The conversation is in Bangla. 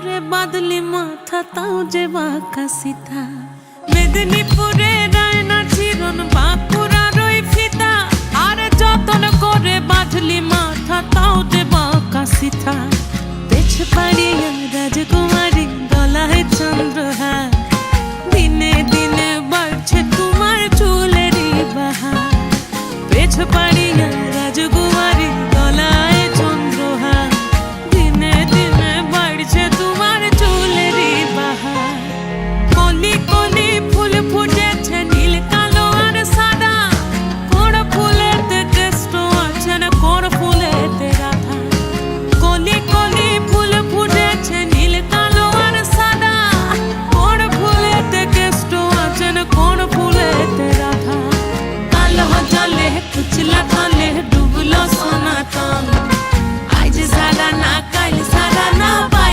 করে বাঁধলি মাথা তাও যে বাঁকা সিথা। মেদিনীপুরে রায়না চিরন বাঁকুড়ার ওই ফিতা, আর যতন করে বাঁধলি মাথা তাও যে বাঁকা সিথা। পেছ পাড়ি